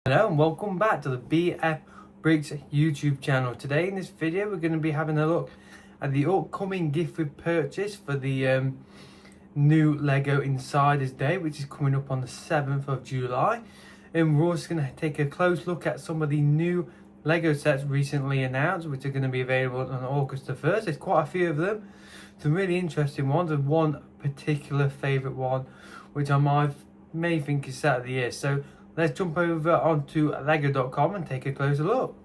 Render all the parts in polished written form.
Hello and welcome back to the BF Briggs YouTube channel. Today in this video we're going to be having a look at the upcoming gift with purchase for the new LEGO Insiders Day, which is coming up on the 7th of July. And we're also going to take a close look at some of the new LEGO sets recently announced, which are going to be available on August the 1st. There's quite a few of them, some really interesting ones, and one particular favourite one which I may think is set of the year. So let's jump over onto lego.com and take a closer look.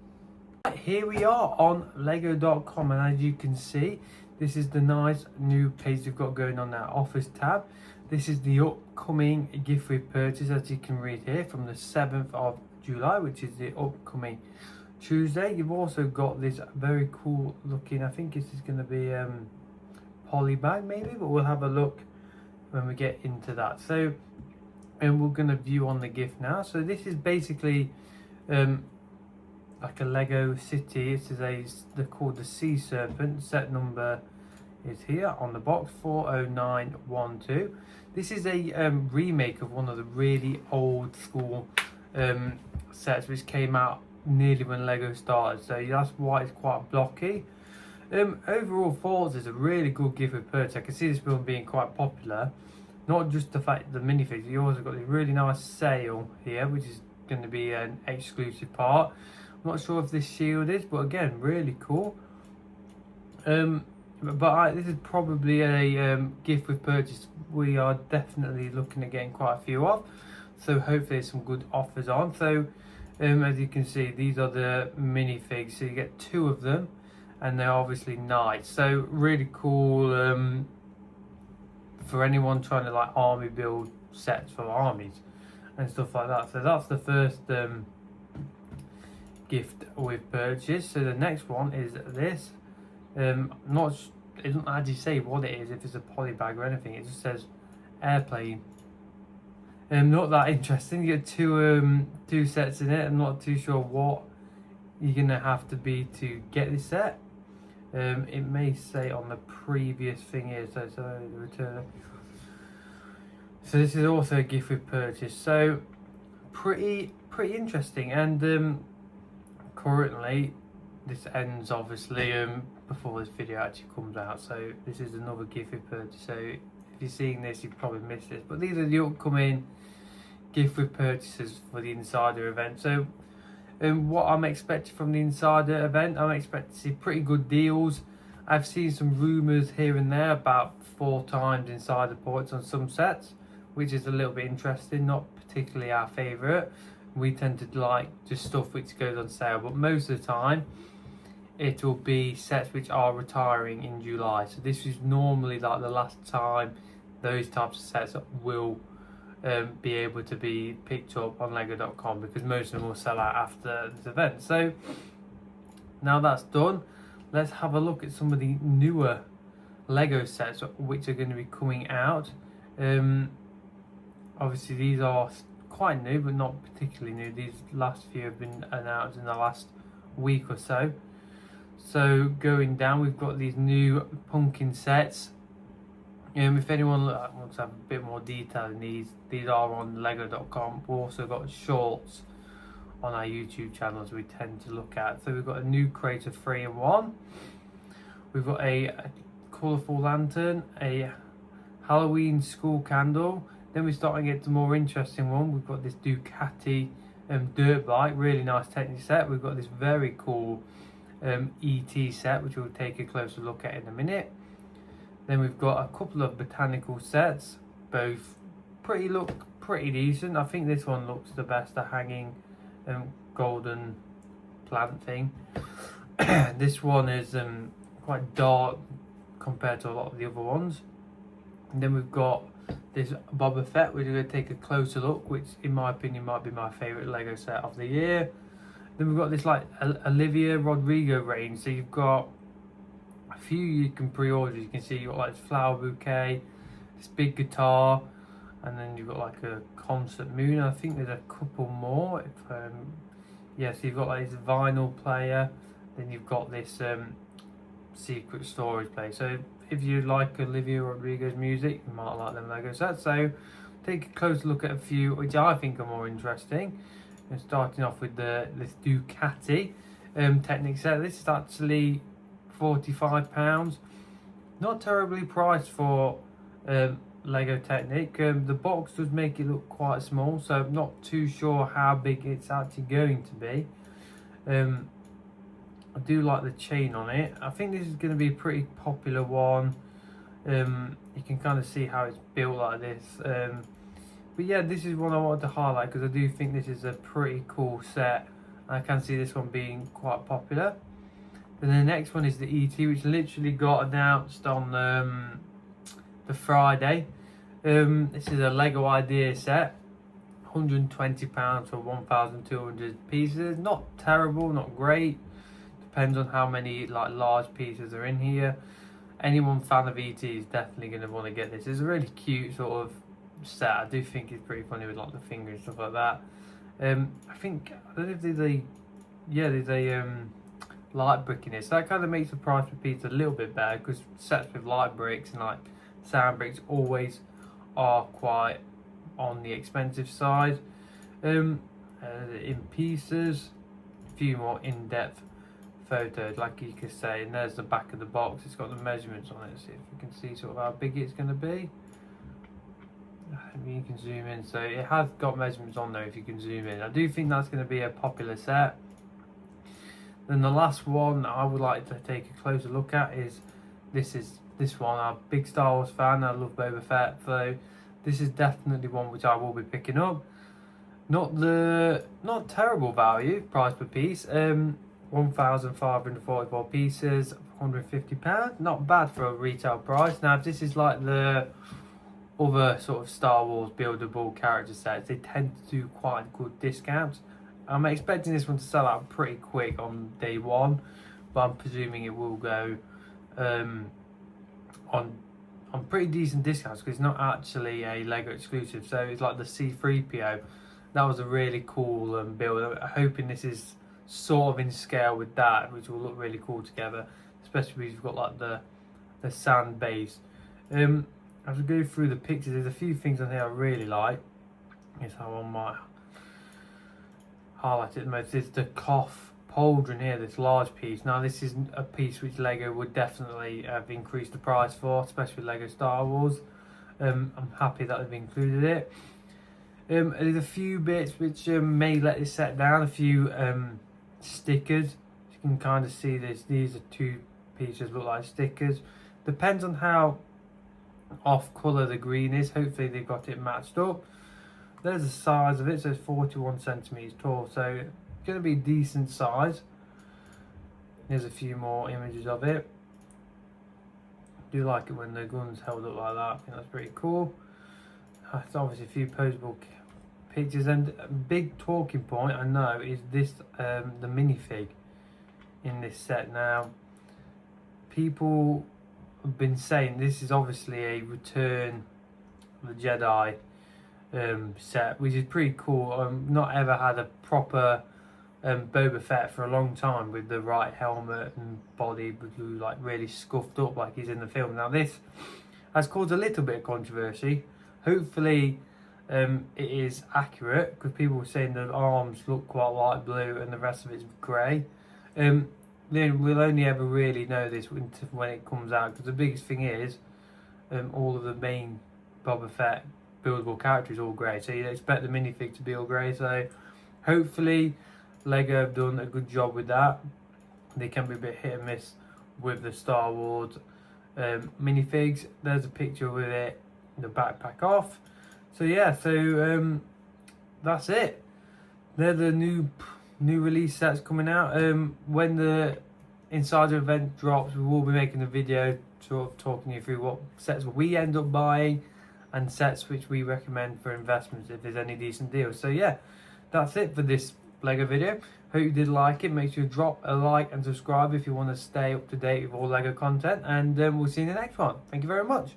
Right, here we are on lego.com, and as you can see, this is the nice new page we've got going on our Office tab. This is the upcoming gift with purchase, as you can read here, from the 7th of July, which is the upcoming Tuesday. You've also got this very cool looking, I think this is going to be poly bag maybe, but we'll have a look when we get into that. So and we're going to view on the gift now. So this is basically like a Lego city. They're called the Sea Serpent. Set number is here on the box, 40912. This is a remake of one of the really old school sets which came out nearly when Lego started. So that's why it's quite blocky. Overall thoughts is a really good gift with purchase. I can see this film being quite popular. Not just the fact the minifigs, you also got this really nice sail here, which is going to be an exclusive part. I'm not sure if this shield is, but again, really cool. This is probably a gift with purchase we are definitely looking at getting quite a few of. So hopefully there's some good offers on. So as you can see, these are the minifigs. So you get 2 of them, and they're obviously knights. So really cool. For anyone trying to like army build sets for armies and stuff like that. So that's the first gift with purchase. So the next one is this. It doesn't actually say what it is, if it's a poly bag or anything. It just says airplane. Not that interesting. You get two sets in it. I'm not too sure what you're gonna have to be to get this set. It may say on the previous thing here, so return. So this is also a gift with purchase. So pretty interesting. And currently this ends obviously before this video actually comes out. So this is another gift with purchase. So if you're seeing this, you've probably missed this. But these are the upcoming gift with purchases for the Insider event. So what I'm expecting from the Insider event, I'm expecting to see pretty good deals. I've seen some rumours here and there about 4 times Insider points on some sets, which is a little bit interesting, not particularly our favourite. We tend to like just stuff which goes on sale, but most of the time it will be sets which are retiring in July. So this is normally like the last time those types of sets will be able to be picked up on lego.com, because most of them will sell out after this event. So now that's done, let's have a look at some of the newer Lego sets which are going to be coming out. Obviously these are quite new, but not particularly new. These last few have been announced in the last week or so. So going down, we've got these new pumpkin sets. If anyone wants to have a bit more detail in these are on lego.com. We've also got shorts on our YouTube channels we tend to look at. So we've got a new crate of 3 in 1. We've got a colourful lantern, a Halloween school candle. Then we're starting to get the more interesting one. We've got this Ducati dirt bike, really nice Technic set. We've got this very cool ET set, which we'll take a closer look at in a minute. Then we've got a couple of botanical sets, both pretty decent. I think this one looks the best, the hanging golden plant thing. This one is quite dark compared to a lot of the other ones. And then we've got this Boba Fett, which we're going to take a closer look, which in my opinion might be my favourite Lego set of the year. Then we've got this like Olivia Rodrigo range. So you've got a few you can pre-order. You can see you've got like this flower bouquet, this big guitar, and then you've got like a concert moon. I think there's a couple more. So you've got like this vinyl player, then you've got this secret storage player. So if you like Olivia Rodrigo's music, you might like them Lego sets. So take a close look at a few which I think are more interesting. And starting off with this Ducati Technic set. This is actually £45. Not terribly priced for Lego Technic. The box does make it look quite small, so I'm not too sure how big it's actually going to be. I do like the chain on it. I think this is going to be a pretty popular one. You can kind of see how it's built like this. But yeah, this is one I wanted to highlight because I do think this is a pretty cool set. I can see this one being quite popular. Then the next one is the ET, which literally got announced on the Friday. This is a Lego Idea set, £120 for 1,200 pieces. Not terrible, not great. Depends on how many like large pieces are in here. Anyone fan of ET is definitely going to want to get this. It's a really cute sort of set. I do think it's pretty funny with like the fingers and stuff like that. I think, I don't know if there's a light brick in it, so that kind of makes the price per piece a little bit better, because sets with light bricks and like sound bricks always are quite on the expensive side. In pieces, a few more in-depth photos, like you could say, and there's the back of the box. It's got the measurements on it. See if you can see sort of how big it's going to be. You can zoom in, so it has got measurements on there if you can zoom in. I do think that's going to be a popular set. Then the last one I would like to take a closer look at is this one. I'm a big Star Wars fan. I love Boba Fett, so this is definitely one which I will be picking up. Not terrible value, price per piece. 1,544 pieces, £150. Not bad for a retail price. Now, if this is like the other sort of Star Wars buildable character sets, they tend to do quite good discounts. I'm expecting this one to sell out pretty quick on day one, but I'm presuming it will go on pretty decent discounts, because it's not actually a Lego exclusive. So it's like the C3PO. That was a really cool build. I'm hoping this is sort of in scale with that, which will look really cool together, especially if you've got like the sand base. As we go through the pictures, there's a few things on here I really like. Here's how I might highlight it the most. Is the cloth pauldron here, this large piece. Now this is a piece which Lego would definitely have increased the price for, especially with Lego Star Wars. I'm happy that they've included it. There's a few bits which may let this set down. A few stickers. You can kind of see this. These are two pieces look like stickers. Depends on how off colour the green is. Hopefully they've got it matched up. There's the size of it, so it's 41 centimeters tall, so it's going to be decent size. There's a few more images of it. I do like it when the gun's held up like that. I think that's pretty cool. It's obviously a few posable pictures, and a big talking point I know is this the minifig in this set. Now, people have been saying this is obviously a Return of the Jedi set, which is pretty cool. Not ever had a proper Boba Fett for a long time with the right helmet and body like really scuffed up like he's in the film. Now this has caused a little bit of controversy. Hopefully it is accurate, because people were saying the arms look quite light blue and the rest of it's grey. Then we'll only ever really know this when it comes out, because the biggest thing is all of the main Boba Fett buildable characters all grey, so you'd expect the minifig to be all grey. So hopefully Lego have done a good job with that. They can be a bit hit and miss with the Star Wars minifigs. There's a picture with it, the backpack off. So yeah, so that's it. They're the new release sets coming out. When the Insider event drops, we will be making a video sort of talking you through what sets we end up buying and sets which we recommend for investments if there's any decent deals. So yeah, that's it for this Lego video. Hope you did like it. Make sure you drop a like and subscribe if you want to stay up to date with all Lego content, and we'll see you in the next one. Thank you very much.